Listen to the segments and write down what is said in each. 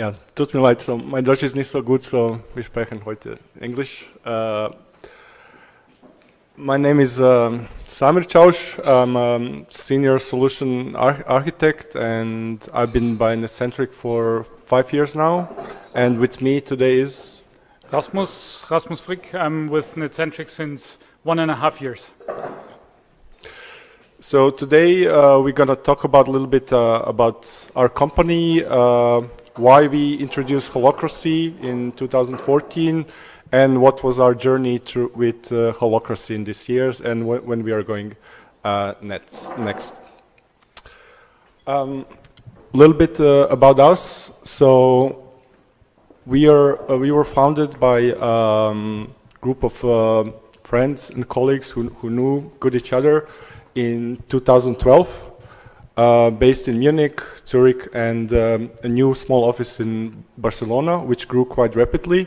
Ja, tut mir leid, so, mein Deutsch ist nicht so gut, so wir sprechen heute Englisch. My name is Samir. I'm a senior solution architect, and I've been by Netcentric for 5 years now. And with me today is Rasmus Frick. I'm with Netcentric since 1.5 years. So today we're gonna talk about a little bit about our company, why we introduced Holacracy in 2014, and what was our journey through with Holacracy in these years, and when we are going next. A little bit about us. So we were founded by a group of friends and colleagues who knew good each other in 2012, based in Munich, Zurich, and a new small office in Barcelona, which grew quite rapidly.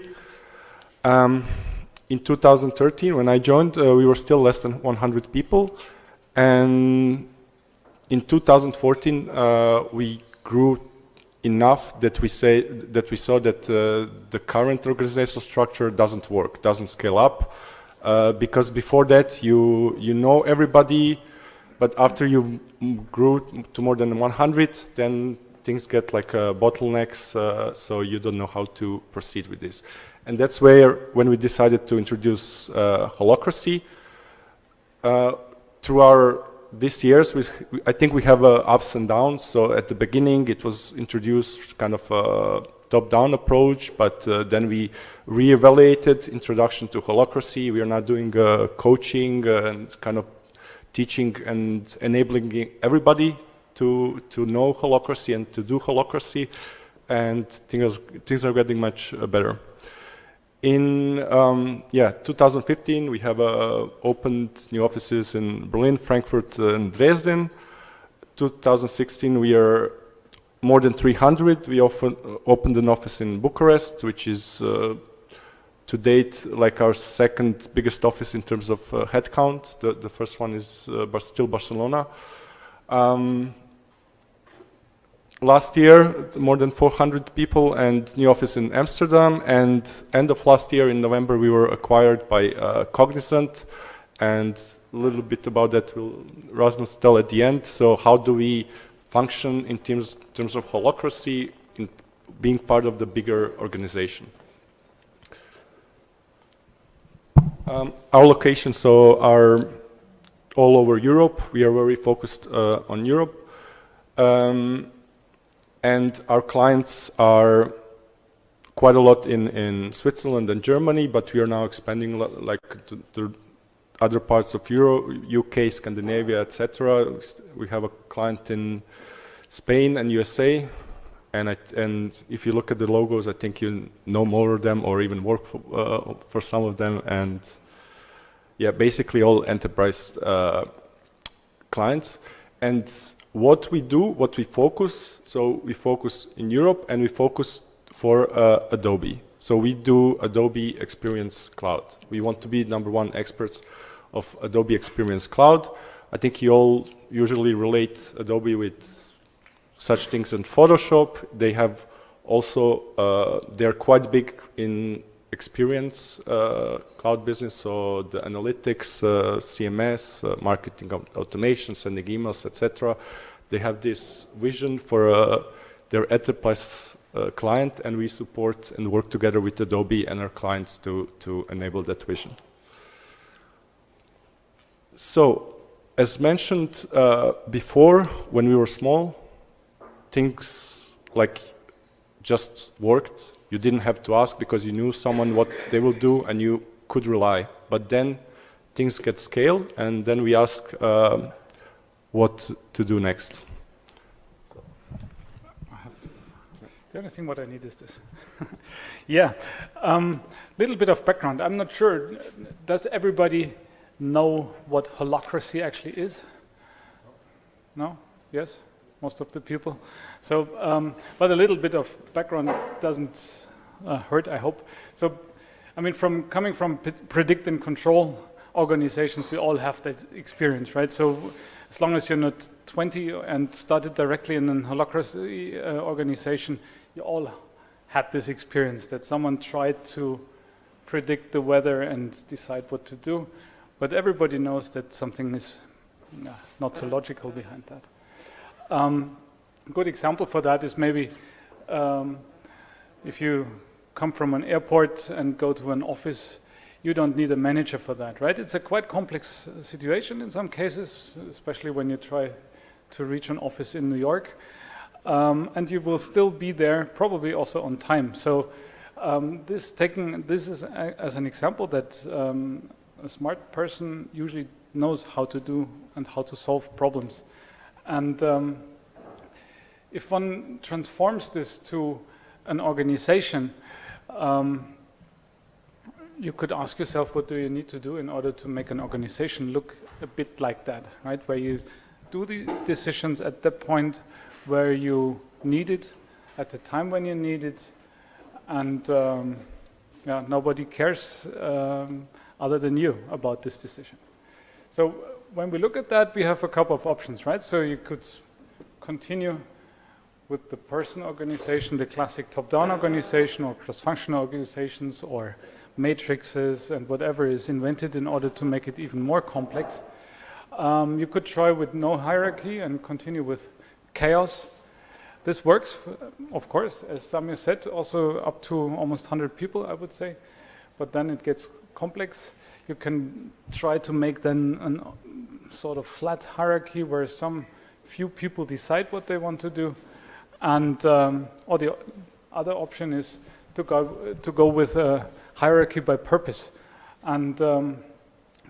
In 2013, when I joined, we were still less than 100 people, and in 2014 we grew enough that we saw that the current organizational structure doesn't work, doesn't scale up, because before that you know everybody, but after you grew to more than 100, then things get like bottlenecks, so you don't know how to proceed with this. And that's when we decided to introduce Holacracy. Through these years, I think we have ups and downs. So at the beginning, it was introduced kind of a top-down approach, but then we re-evaluated introduction to Holacracy. We are now doing coaching and kind of teaching and enabling everybody to know Holacracy and to do Holacracy, and things are getting much better. In 2015, we have opened new offices in Berlin, Frankfurt, and Dresden. 2016, we are more than 300. We opened an office in Bucharest, which is to date like our second biggest office in terms of headcount. The first one is still Barcelona. Last year, more than 400 people, and new office in Amsterdam. And end of last year, in November, we were acquired by Cognizant. And a little bit about that will Rasmus tell at the end. So how do we function in terms of Holacracy, in being part of the bigger organization? Our locations are all over Europe. We are very focused on Europe. And our clients are quite a lot in Switzerland and Germany, but we are now expanding like to other parts of Europe, UK, Scandinavia, etc. We have a client in Spain and USA, and if you look at the logos, I think you know more of them or even work for some of them. And yeah, basically all enterprise clients. And what we do, what we focus, so we focus in Europe and we focus for Adobe. So we do Adobe Experience Cloud. We want to be #1 experts of Adobe Experience Cloud. I think you all usually relate Adobe with such things in Photoshop. They have also, they're quite big in experience cloud business, so the analytics, CMS, marketing automation, sending emails, etc. They have this vision for their enterprise client, and we support and work together with Adobe and our clients to enable that vision. So, as mentioned before, when we were small, things like just worked. You didn't have to ask because you knew someone what they will do and you could rely. But then things get scale, and then we ask what to do next. The only thing what I need is this. Yeah, little bit of background. I'm not sure, does everybody know what Holacracy actually is? No? Yes? Most of the people. So, but a little bit of background doesn't hurt, I hope. So, I mean, coming from predict and control organizations, we all have that experience, right? So, as long as you're not 20 and started directly in a Holacracy organization, you all had this experience that someone tried to predict the weather and decide what to do, but everybody knows that something is not so logical behind that. A good example for that is maybe if you come from an airport and go to an office, you don't need a manager for that, right? It's a quite complex situation in some cases, especially when you try to reach an office in New York. And you will still be there, probably also on time. So this is as an example that a smart person usually knows how to do and how to solve problems. And if one transforms this to an organization, you could ask yourself, what do you need to do in order to make an organization look a bit like that, right? Where you do the decisions at the point where you need it, at the time when you need it, and nobody cares other than you about this decision. So when we look at that, we have a couple of options, right? So you could continue with the person organization, the classic top-down organization, or cross-functional organizations, or matrices, and whatever is invented in order to make it even more complex. You could try with no hierarchy and continue with chaos. This works, of course, as Samir said, also up to almost 100 people, I would say, but then it gets complex. You can try to make then a sort of flat hierarchy where some few people decide what they want to do, and or the other option is to go with a hierarchy by purpose, and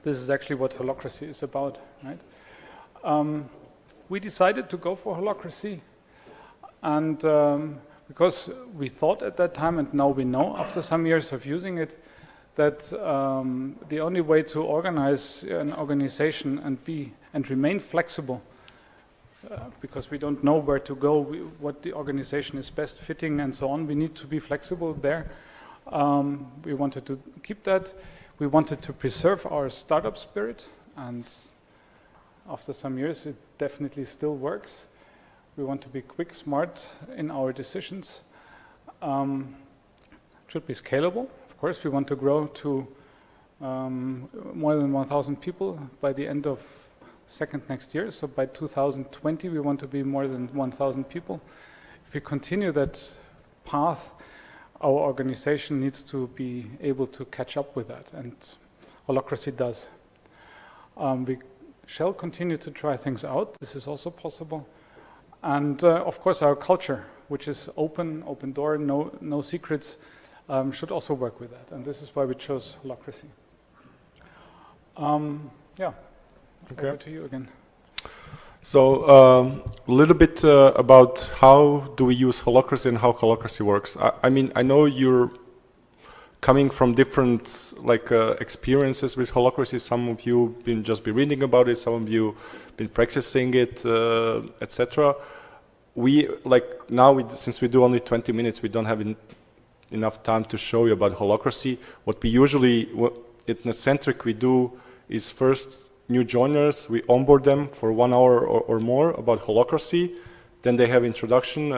this is actually what Holacracy is about, right? We decided to go for Holacracy, and because we thought at that time, and now we know after some years of using it, that the only way to organize an organization and remain flexible, because we don't know where to go, what the organization is best fitting and so on, we need to be flexible there. We wanted to keep that. We wanted to preserve our startup spirit, and after some years it definitely still works. We want to be quick, smart in our decisions. Should be scalable. Of course, we want to grow to more than 1,000 people by the end of second next year. So by 2020, we want to be more than 1,000 people. If we continue that path, our organization needs to be able to catch up with that, and Holacracy does. We shall continue to try things out. This is also possible. And of course, our culture, which is open door, no secrets, should also work with that. And this is why we chose Holacracy. Yeah, okay. Over to you again. So a little bit about how do we use Holacracy and how Holacracy works. I mean, I know you're coming from different experiences with Holacracy. Some of you been reading about it, some of you been practicing it, etc. We since we do only 20 minutes, we don't have enough time to show you about Holacracy. What we usually at Netcentric we do is first new joiners, we onboard them for 1 hour or more about Holacracy. Then they have introduction.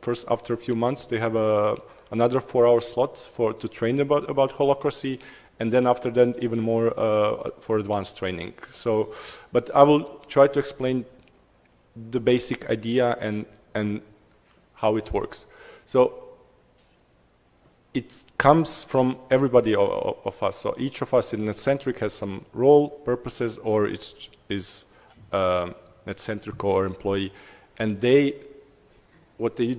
First, after a few months, they have another 4-hour slot to train about Holacracy, and then after that, even more for advanced training. So, but I will try to explain the basic idea and how it works. So it comes from everybody of us. So each of us in Netcentric has some role, purposes, or is Netcentric or employee, and what they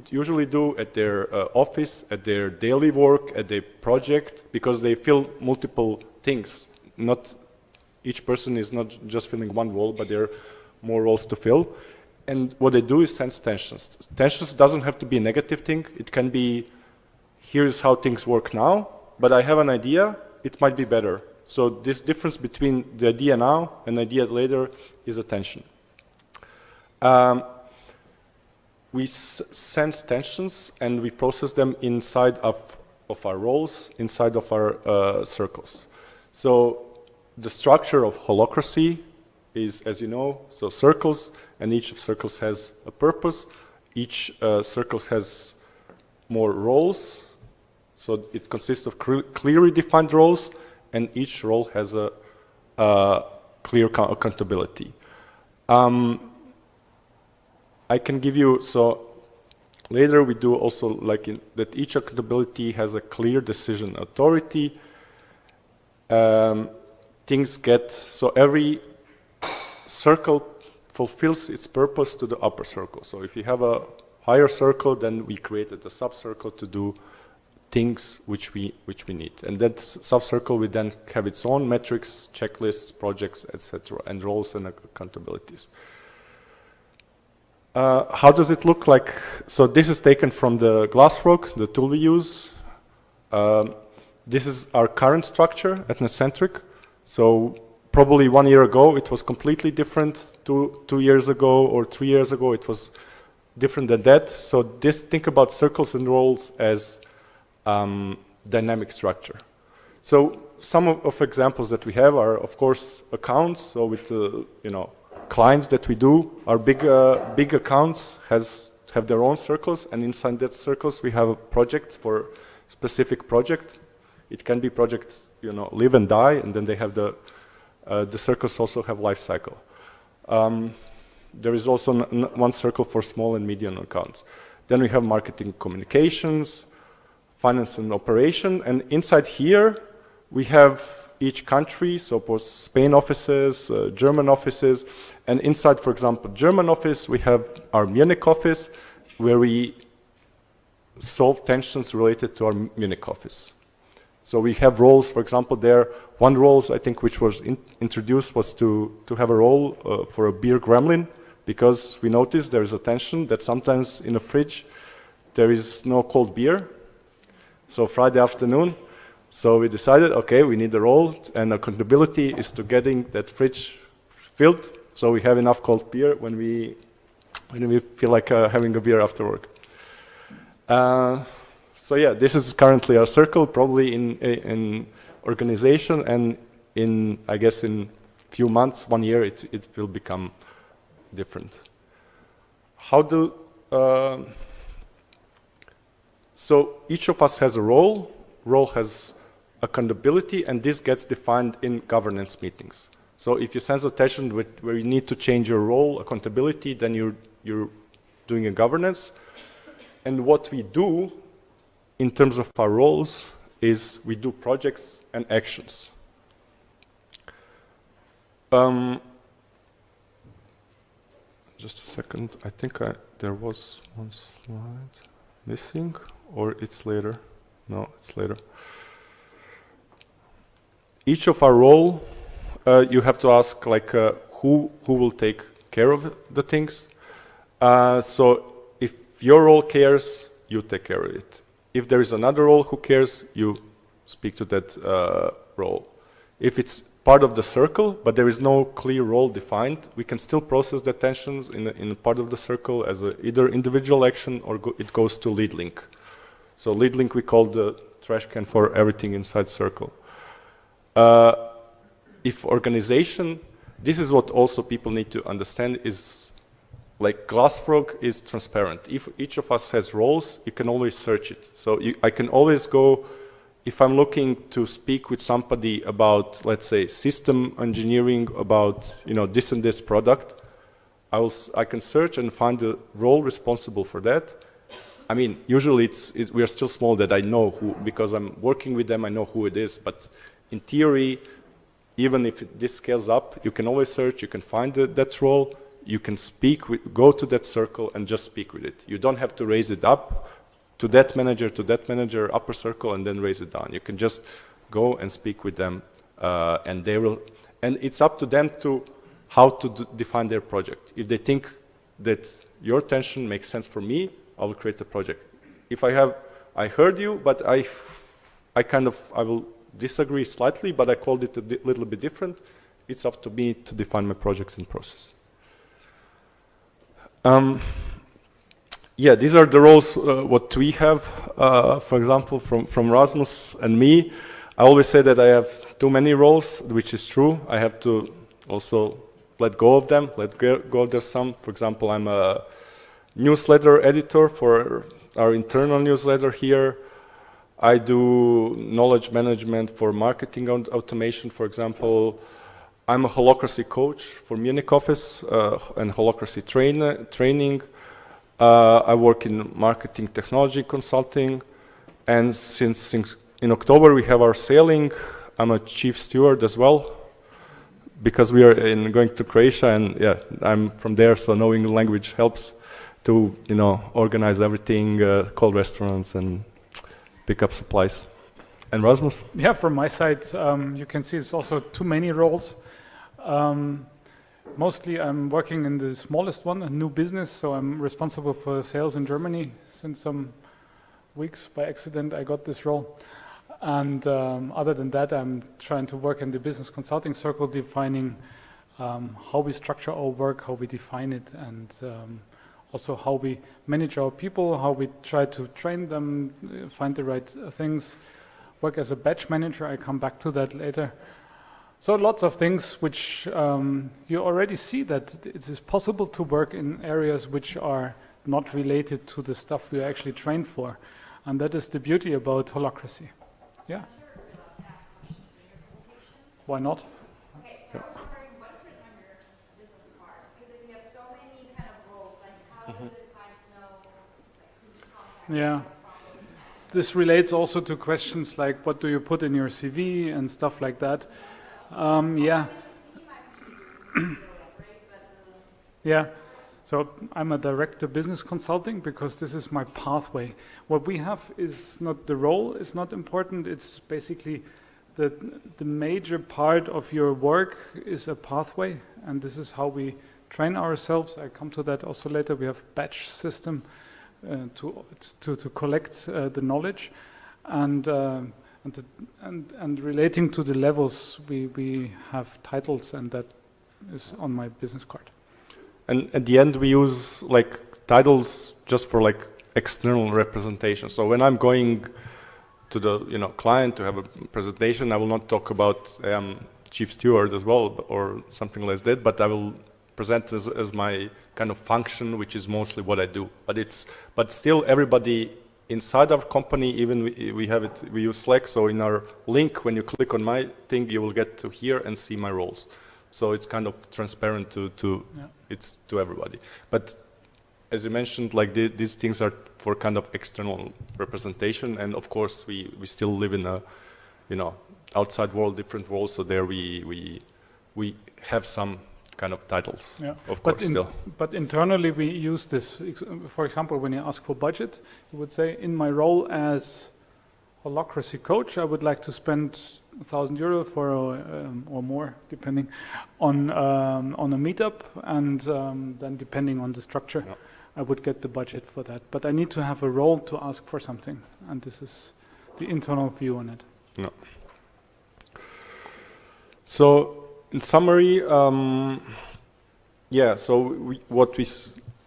usually do at their office, at their daily work, at their project, because they fill multiple things. Not each person is not just filling one role, but there are more roles to fill. And what they do is sense tensions. Tensions doesn't have to be a negative thing. It can be, here's how things work now, but I have an idea, it might be better. So this difference between the idea now and the idea later is a tension. We sense tensions and we process them inside of our roles, inside of our circles. So the structure of Holacracy is, as you know, so circles, and each of circles has a purpose. Each circle has more roles. So it consists of clearly defined roles, and each role has a clear accountability. I can give you, so later we do also like that each accountability has a clear decision authority. Things get, so every circle fulfills its purpose to the upper circle. So if you have a higher circle, then we created a sub-circle to do things which we need. And that sub-circle will then have its own metrics, checklists, projects, etc., and roles and accountabilities. How does it look like? So this is taken from the Glassfrog, the tool we use. This is our current structure at Netcentric. So probably 1 year ago, it was completely different. 2 years ago or 3 years ago, it was different than that. So think about circles and roles as dynamic structure. So some of examples that we have are, of course, accounts. So with clients that we do, our big accounts have their own circles, and inside that circles we have a project for specific project. It can be projects, live and die, and then they have the circles also have life cycle. There is also one circle for small and medium accounts. Then we have marketing communications, finance and operation, and inside here we have each country, so for Spain offices, German offices, and inside, for example, German office, we have our Munich office, where we solve tensions related to our Munich office. So we have roles, for example, there. One role, I think, which was introduced was to have a role for a beer gremlin, because we noticed there is a tension that sometimes in a fridge there is no cold beer. So Friday afternoon, so we decided, okay, we need a role, and accountability is to getting that fridge filled, so we have enough cold beer when we feel like having a beer after work. So yeah, this is currently our circle, probably in organization, and I guess in few months, 1 year, it will become different. So each of us has a role has accountability, and this gets defined in governance meetings. So if you sense a tension where you need to change your role, accountability, then you're doing a governance. And what we do in terms of our roles is we do projects and actions. Just a second, I think there was one slide missing, or it's later. No, it's later. Each of our role, you have to ask like who will take care of the things. So if your role cares, you take care of it. If there is another role who cares, you speak to that role. If it's part of the circle, but there is no clear role defined, we can still process the tensions in a part of the circle as either individual action or it goes to lead link. So lead link we call the trash can for everything inside circle. If organization, this is what also people need to understand is like Glassfrog is transparent. If each of us has roles, you can always search it. So I can always go, if I'm looking to speak with somebody about, let's say, system engineering, about this and this product, I can search and find the role responsible for that. I mean, usually we are still small that I know who, because I'm working with them, I know who it is. But in theory, even if this scales up, you can always search, you can find that role, you can go to that circle and just speak with it. You don't have to raise it up to that manager, upper circle, and then raise it down. You can just go and speak with them, and it's up to them how to define their project. If they think that your tension makes sense for me, I will create a project. If I heard you, but I will disagree slightly, but I called it a little bit different. It's up to me to define my projects in process. Yeah, these are the roles what we have. For example, from Rasmus and me, I always say that I have too many roles, which is true. I have to also let go of them, let go of some. For example, I'm a newsletter editor for our internal newsletter here. I do knowledge management for marketing automation, for example. I'm a Holacracy coach for Munich office and Holacracy training. I work in marketing technology consulting, and since in October we have our sailing, I'm a chief steward as well, because we are going to Croatia, and yeah, I'm from there, so knowing the language helps to organize everything, call restaurants and pick up supplies. And Rasmus? Yeah, from my side, you can see it's also too many roles. Mostly I'm working in the smallest one, a new business, so I'm responsible for sales in Germany. Since some weeks, by accident, I got this role. And other than that, I'm trying to work in the business consulting circle, defining how we structure our work, how we define it, and also how we manage our people, how we try to train them, find the right things, work as a batch manager. I come back to that later. So lots of things which you already see that it is possible to work in areas which are not related to the stuff we are actually trained for. And that is the beauty about Holacracy. Yeah. Why not? Okay, so I was wondering what's written on your business card? Because if you have so many kind of roles, like how do the clients know who to contact? Yeah. This relates also to questions like what do you put in your CV and stuff like that. Yeah. Yeah. So I'm a director business consulting because this is my pathway. What we have is not the role is not important. It's basically the major part of your work is a pathway, and this is how we train ourselves. I come to that also later. We have batch system to collect the knowledge, and relating to the levels, we have titles, and that is on my business card. And at the end, we use like titles just for like external representation. So when I'm going to the client to have a presentation, I will not talk about chief steward as well or something like that, but I will present as my kind of function, which is mostly what I do. But still, everybody inside our company, even we use Slack. So in our link, when you click on my thing, you will get to hear and see my roles. So it's kind of transparent it's to everybody. But as you mentioned, like these things are for kind of external representation, and of course we still live in a outside world, different world. So there we have some kind of titles, of course, still. But internally we use this. For example, when you ask for budget, you would say, in my role as Holacracy coach, I would like to spend €1,000 for or more, depending on a meetup, and then depending on the structure, I would get the budget for that. But I need to have a role to ask for something, and this is the internal view on it. No. So in summary, what we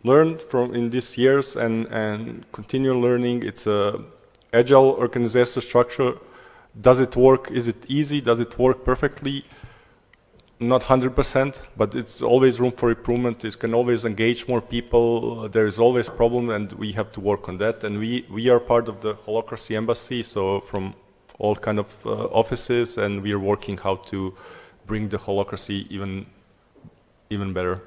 learned from in these years and continue learning, it's a agile organizational structure. Does it work? Is it easy? Does it work perfectly? Not 100%, but it's always room for improvement. It can always engage more people. There is always problem, and we have to work on that. And we are part of the Holacracy Embassy, so from all kind of offices, and we are working how to bring the Holacracy even better.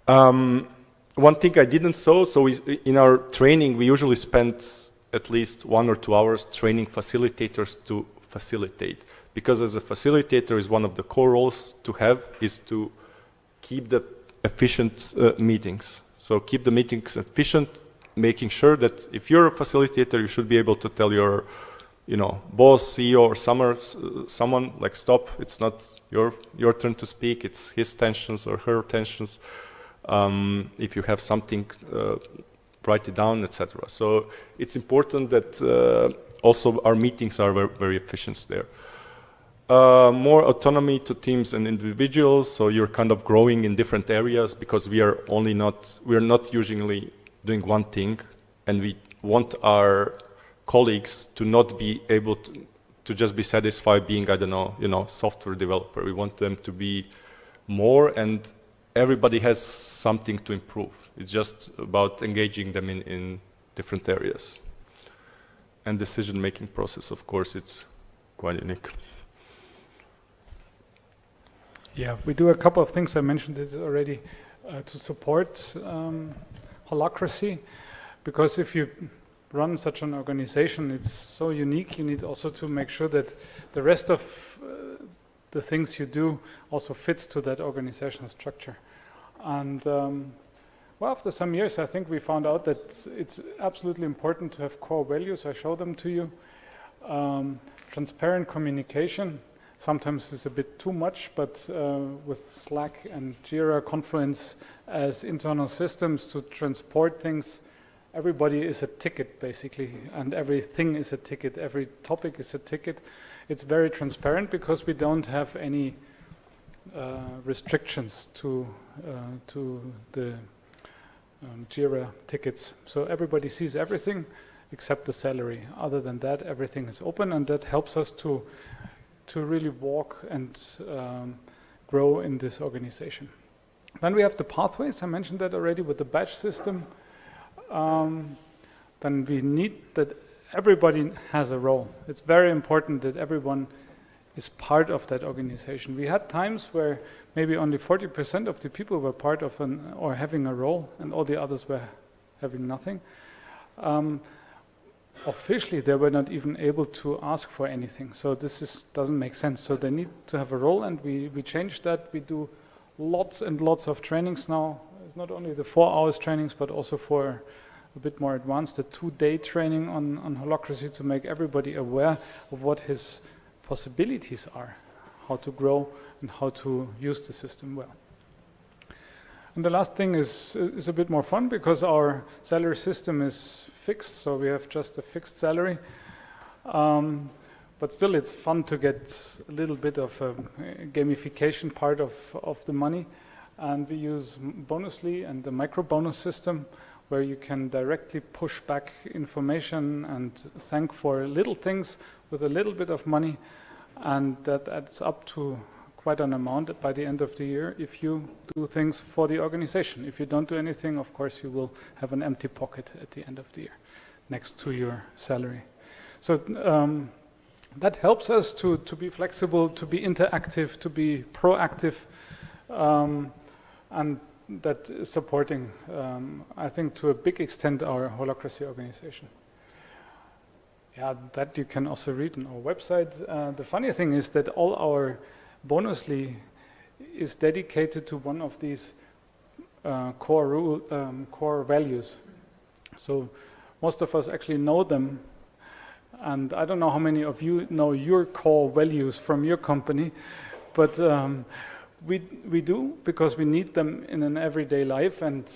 One thing I didn't show, so in our training, we usually spend at least 1 or 2 hours training facilitators to facilitate. Because as a facilitator is one of the core roles to have is to keep the efficient meetings. So keep the meetings efficient, making sure that if you're a facilitator, you should be able to tell your boss, CEO, or someone like, stop, it's not your turn to speak, it's his tensions or her tensions. If you have something, write it down, etc. So it's important that also our meetings are very, very efficient there. More autonomy to teams and individuals, so you're kind of growing in different areas, because we are not usually doing one thing, and we want our colleagues to not be able to just be satisfied being, I don't know, software developer. We want them to be more, and everybody has something to improve. It's just about engaging them in different areas. And decision-making process, of course, it's quite unique. Yeah, we do a couple of things. I mentioned it already to support Holacracy, because if you run such an organization, it's so unique. You need also to make sure that the rest of the things you do also fits to that organizational structure. And well, after some years, I think we found out that it's absolutely important to have core values. I show them to you. Transparent communication. Sometimes it's a bit too much, but with Slack and Jira, Confluence as internal systems to transport things, everybody is a ticket basically, and everything is a ticket, every topic is a ticket. It's very transparent because we don't have any restrictions to the Jira tickets. So everybody sees everything except the salary. Other than that, everything is open, and that helps us to really walk and grow in this organization. Then we have the pathways. I mentioned that already with the badge system. Then we need that everybody has a role. It's very important that everyone is part of that organization. We had times where maybe only 40% of the people were part of or having a role, and all the others were having nothing. Officially, they were not even able to ask for anything. So this doesn't make sense. So they need to have a role, and we changed that. We do lots and lots of trainings now. It's not only the 4 hours trainings, but also for a bit more advanced, the 2-day training on Holacracy to make everybody aware of what his possibilities are, how to grow and how to use the system well. And the last thing is a bit more fun, because our salary system is fixed, so we have just a fixed salary. But still, it's fun to get a little bit of a gamification part of the money. And we use Bonusly and the micro bonus system, where you can directly push back information and thank for little things with a little bit of money. And that adds up to quite an amount by the end of the year if you do things for the organization. If you don't do anything, of course, you will have an empty pocket at the end of the year next to your salary. So that helps us to be flexible, to be interactive, to be proactive, and that is supporting, I think, to a big extent, our Holacracy organization. Yeah, that you can also read on our website. The funny thing is that all our Bonusly is dedicated to one of these core values. So most of us actually know them, and I don't know how many of you know your core values from your company, but we do, because we need them in an everyday life, and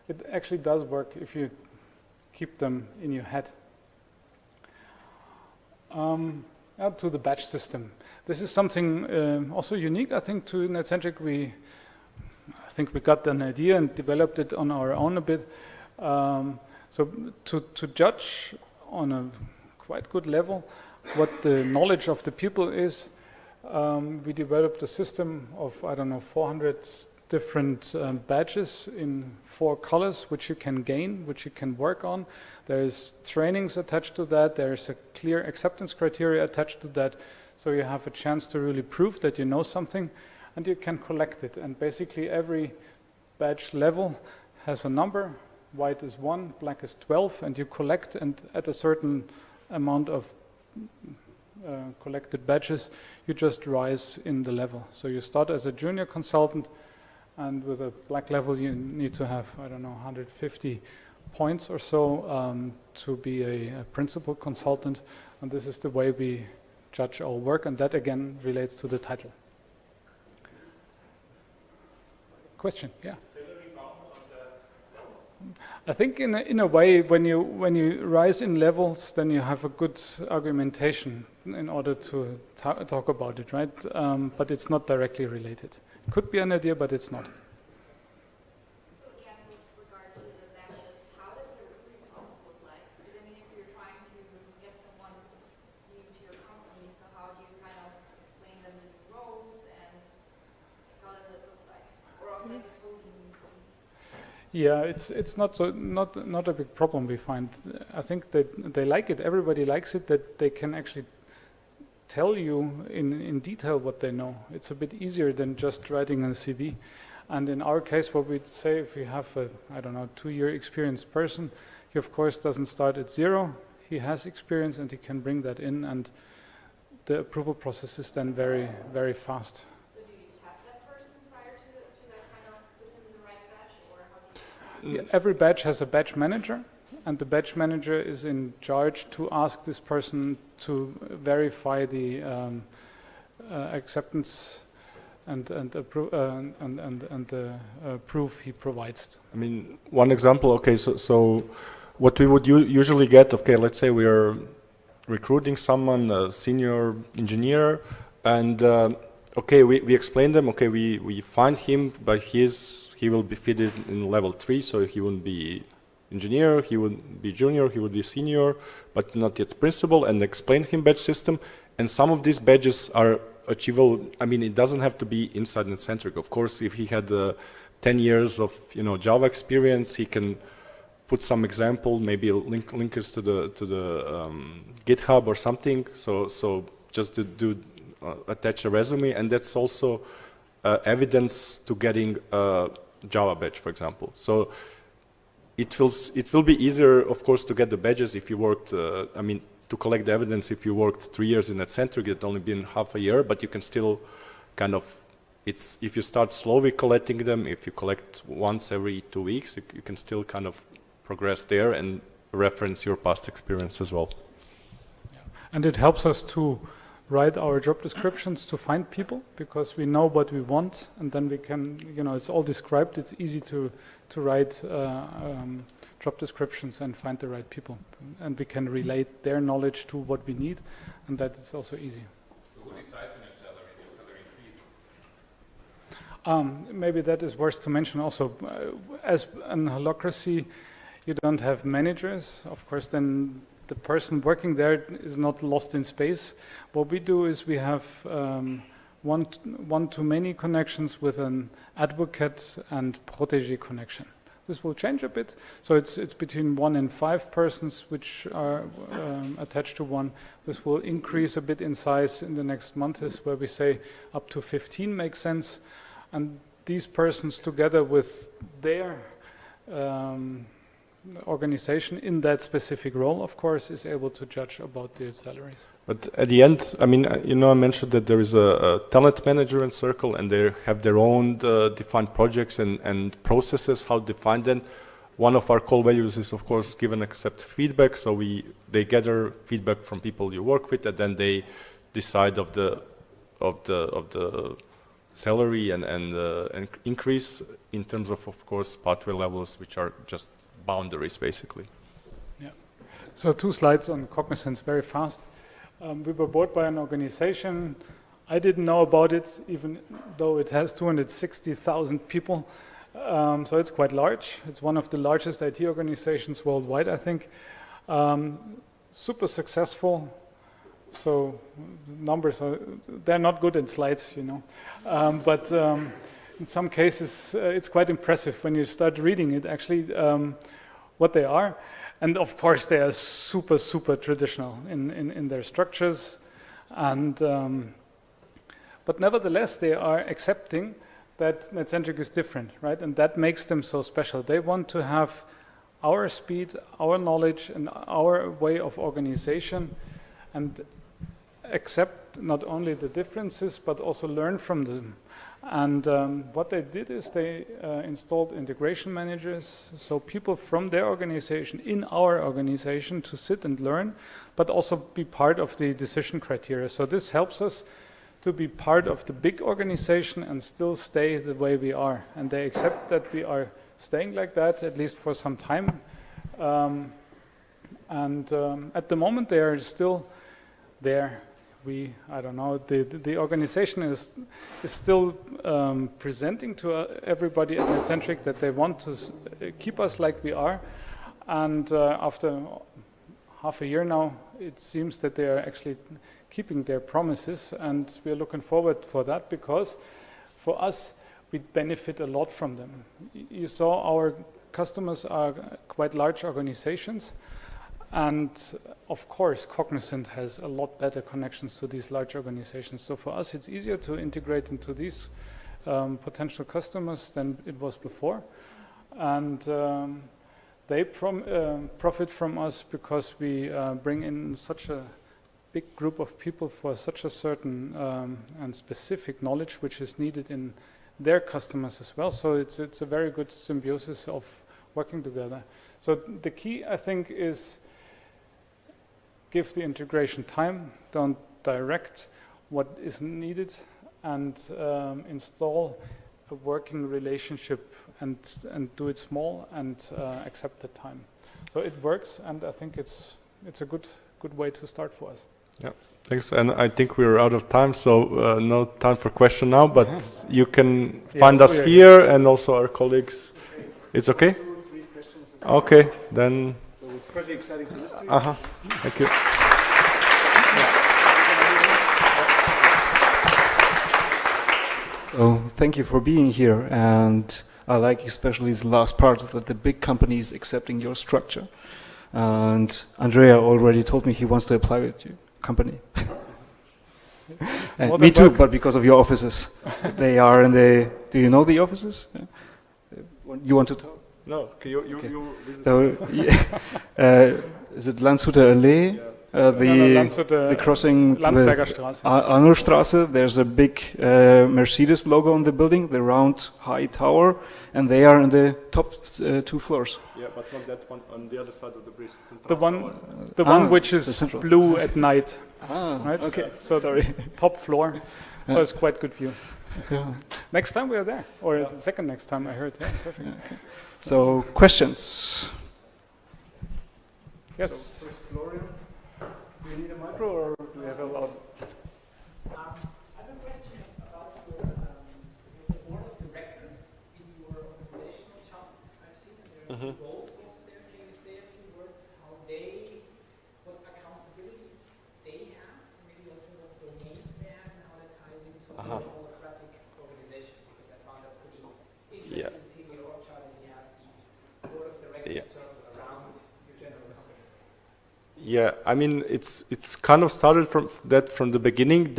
it actually does work if you keep them in your head. To the badge system. This is something also unique, I think, to Netcentric. I think we got an idea and developed it on our own a bit. So to judge on a quite good level what the knowledge of the people is, we developed a system of, 400 different badges in 4 colors, which you can gain, which you can work on. There's trainings attached to that. There's a clear acceptance criteria attached to that. So you have a chance to really prove that you know something, and you can collect it. And basically every badge level has a number. White is 1, black is 12, and you collect, and at a certain amount of collected badges, you just rise in the level. So you start as a junior consultant, and with a black level you need to have, 150 points or so to be a principal consultant, and this is the way we judge our work, and that again relates to the title. Question? Yeah. I think in a way, when you rise in levels, then you have a good argumentation in order to talk about it, right? But it's not directly related. Could be an idea, but it's not. So again, with regard to the badges, how does the recruiting process look like? Because I mean, if you're trying to get someone new to your company, so how do you kind of explain them the new roles, and how does it look like? Or else like a totally new company? Yeah, it's not a big problem we find. I think that they like it. Everybody likes it, that they can actually tell you in detail what they know. It's a bit easier than just writing a CV. And in our case, what we say, if we have a, I don't know, 2-year experienced person, he of course doesn't start at 0. He has experience and he can bring that in, and the approval process is then very, very fast. So do you test that person prior to that, kind of put him in the right batch, or how do you? Every batch has a batch manager, and the batch manager is in charge to ask this person to verify the acceptance and the proof he provides. I mean, one example, okay, so what we would usually get, okay, let's say we are recruiting someone, a senior engineer, and okay, we explain them, okay, we find him, but he will be fitted in level 3, so he wouldn't be engineer, he would be junior, he would be senior, but not yet principal, and explain him badge system. And some of these badges are achievable. I mean, it doesn't have to be inside Netcentric. Of course, if he had 10 years of Java experience, he can put some example, maybe link us to the GitHub or something. So just to do attach a resume, and that's also evidence to getting a Java badge, for example. So it will be easier, of course, to get the badges if you worked. I mean, to collect the evidence if you worked 3 years in Netcentric, it's only been half a year, but you can still kind of. If you start slowly collecting them, if you collect once every 2 weeks, you can still kind of progress there and reference your past experience as well. Yeah. And it helps us to write our job descriptions to find people, because we know what we want, and then we can, it's all described. It's easy to write job descriptions and find the right people, and we can relate their knowledge to what we need, and that is also easy. So who decides on your salary? Your salary increases? Maybe that is worth to mention also. As in Holacracy, you don't have managers. Of course, then the person working there is not lost in space. What we do is we have one-to-many connections with an advocate and protégé connection. This will change a bit. So it's between 1 and 5 persons which are attached to one. This will increase a bit in size in the next months, where we say up to 15 makes sense. And these persons, together with their organization in that specific role, of course, is able to judge about their salaries. But at the end, I mean, I mentioned that there is a talent manager in Circle, and they have their own defined projects and processes, how to define them. One of our core values is, of course, give and accept feedback. So they gather feedback from people you work with, and then they decide of the salary and increase in terms of course, pathway levels, which are just boundaries, basically. Yeah. So 2 slides on Cognizance very fast. We were bought by an organization. I didn't know about it, even though it has 260,000 people. So it's quite large. It's one of the largest IT organizations worldwide, I think. Super successful. So numbers they're not good in slides, but in some cases it's quite impressive when you start reading it, actually, what they are. And of course they are super, super traditional in their structures, and but nevertheless they are accepting that Netcentric is different, right? And that makes them so special. They want to have our speed, our knowledge, and our way of organization, and accept not only the differences but also learn from them. And what they did is they installed integration managers, so people from their organization in our organization to sit and learn, but also be part of the decision criteria. So this helps us to be part of the big organization and still stay the way we are. And they accept that we are staying like that, at least for some time. At the moment they are still there. I don't know, the organization is still presenting to everybody at Netcentric that they want to keep us like we are. And after half a year now, it seems that they are actually keeping their promises, and we are looking forward for that, because for us, we benefit a lot from them. You saw our customers are quite large organizations, and of course, Cognizant has a lot better connections to these large organizations. So for us, it's easier to integrate into these potential customers than it was before, and they profit from us because we bring in such a big group of people for such a certain and specific knowledge which is needed in their customers as well. So it's a very good symbiosis of working together. So the key, I think, is give the integration time, don't direct what is needed, and install a working relationship and do it small and accept the time. So it works, and I think it's a good way to start for us. Yeah, thanks. And I think we're out of time, so no time for question now, but you can find us here and also our colleagues. It's okay? 2 or 3 questions. Okay, then. So it's pretty exciting to listen to you. Thank you. So thank you for being here, and I like especially this last part that the big companies accepting your structure. And Andrea already told me he wants to apply with your company. And me too, but because of your offices. They are in the. Do you know the offices? You want to talk? No, you visit. So, is it Landshuter Allee? The crossing Landsberger with Straße. Arnoldstraße, there's a big Mercedes logo on the building, the round high tower, and they are in the top 2 floors. Yeah, but not that one on the other side of the bridge. The one which is blue at night. Right? Okay, So sorry. top floor. So it's quite good view. Yeah. Next time we are there, or the second next time I heard. Yeah, perfect. Okay. So questions? Yes. So first, Florian, do you need a micro or do we have a lot? I have a question about your board of directors in your organizational chart. I've seen that there are roles also there. Can you say a few words how what accountabilities they have, maybe also what domains they have, and how that ties into the holacratic organization? Because I found that pretty interesting to see in your org chart that you have the board of directors circle around your general company. Yeah, I mean, it's kind of started from the beginning.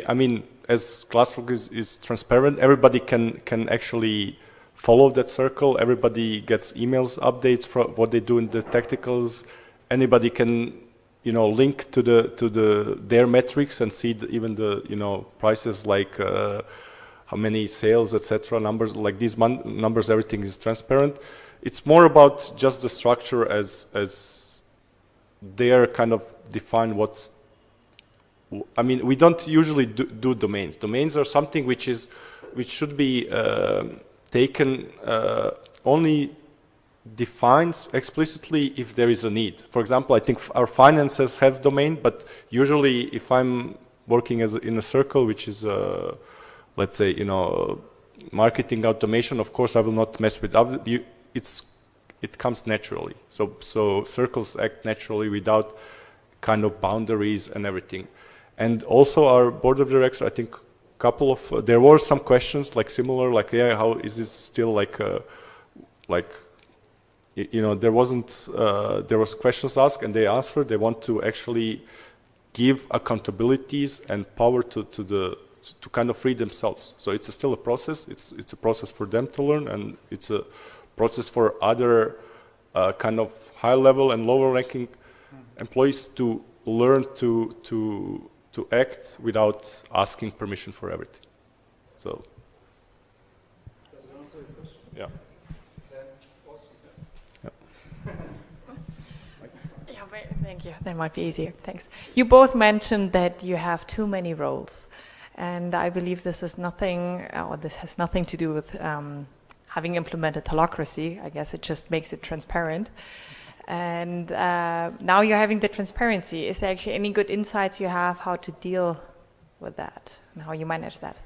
I mean, as Glassrock is transparent, everybody can actually follow that circle. Everybody gets emails, updates from what they do in the technicals. Anybody can, link to their metrics and see even the prices like how many sales, etc. Numbers like these numbers. Everything is transparent. It's more about just the structure as they're kind of define what's. I mean, we don't usually do domains. Domains are something which should be taken only defined explicitly if there is a need. For example, I think our finances have domain, but usually if I'm working in a circle which is, let's say, marketing automation, of course I will not mess with other. It comes naturally. So circles act naturally without kind of boundaries and everything. And also our board of directors, I think there were some questions like similar, like, yeah, how is this still there was questions asked and they answered. They want to actually give accountabilities and power to kind of free themselves. So it's still a process. It's a process for them to learn, and it's a process for other kind of high level and lower ranking employees to learn to act without asking permission for everything. So, yeah. Thank you. That might be easier. Thanks. You both mentioned that you have too many roles, and I believe this has nothing to do with having implemented holacracy. I guess it just makes it transparent. And now you're having the transparency. Is there actually any good insights you have how to deal with that and how you manage that?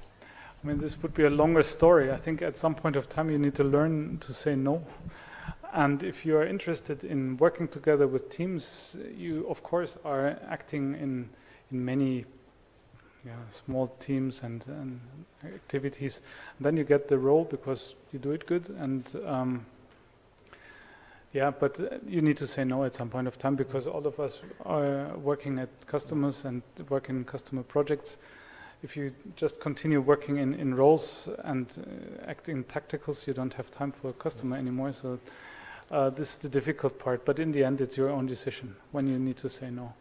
I mean, this would be a longer story. I think at some point of time you need to learn to say no. And if you are interested in working together with teams, you of course are acting in many small teams and activities. And then you get the role because you do it good, and Yeah, but you need to say no at some point of time because all of us are working at customers and working in customer projects. If you just continue working in roles and acting tacticals, you don't have time for a customer anymore. So this is the difficult part. But in the end, it's your own decision when you need to say no.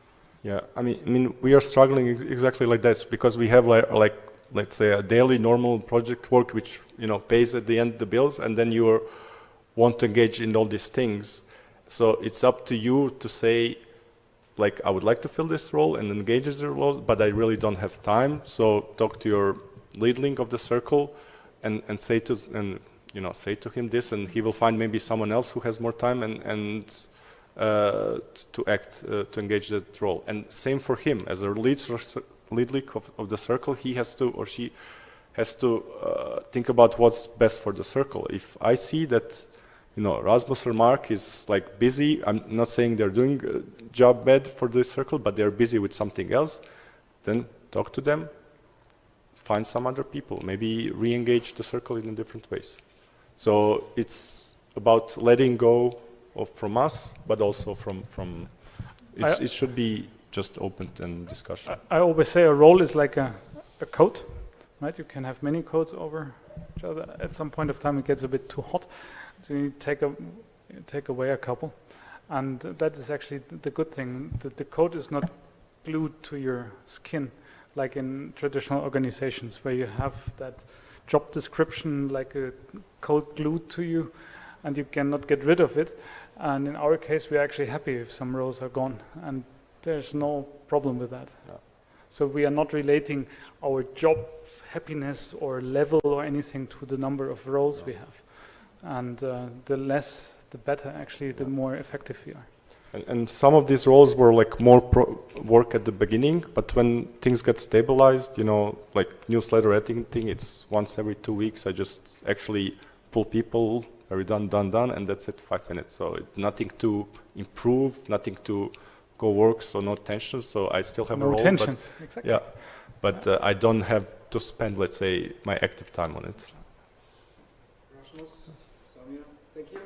Yeah, I mean, we are struggling exactly like this because we have like let's say a daily normal project work which pays at the end the bills, and then you want to engage in all these things. So it's up to you to say, like, I would like to fill this role and engage in the role, but I really don't have time. So talk to your lead link of the circle and say to him this, and he will find maybe someone else who has more time and to engage that role. And same for him as a lead link of the circle, he has to or she has to think about what's best for the circle. If I see that Rasmus or Mark is like busy, I'm not saying they're doing a job bad for this circle, but they're busy with something else, then talk to them, find some other people, maybe re-engage the circle in different ways. So it's about letting go from us, but also from it should be just open and discussion. I always say a role is like a coat, right? You can have many coats over each other. At some point of time, it gets a bit too hot, so you take away a couple, and that is actually the good thing. The coat is not glued to your skin, like in traditional organizations where you have that job description like a coat glued to you, and you cannot get rid of it. And in our case, we're actually happy if some roles are gone, and there's no problem with that. Yeah. So we are not relating our job happiness or level or anything to the number of roles we have. And the less, the better, actually, the more effective we are. And some of these roles were like more work at the beginning, but when things get stabilized, like newsletter editing, it's once every 2 weeks. I just actually pull people, very done, and that's it, 5 minutes. So it's nothing to improve, nothing to go work, so no tensions. So I still have a role. No tensions, exactly. Yeah, but I don't have to spend, let's say, my active time on it. Rasmus, Samir, thank you.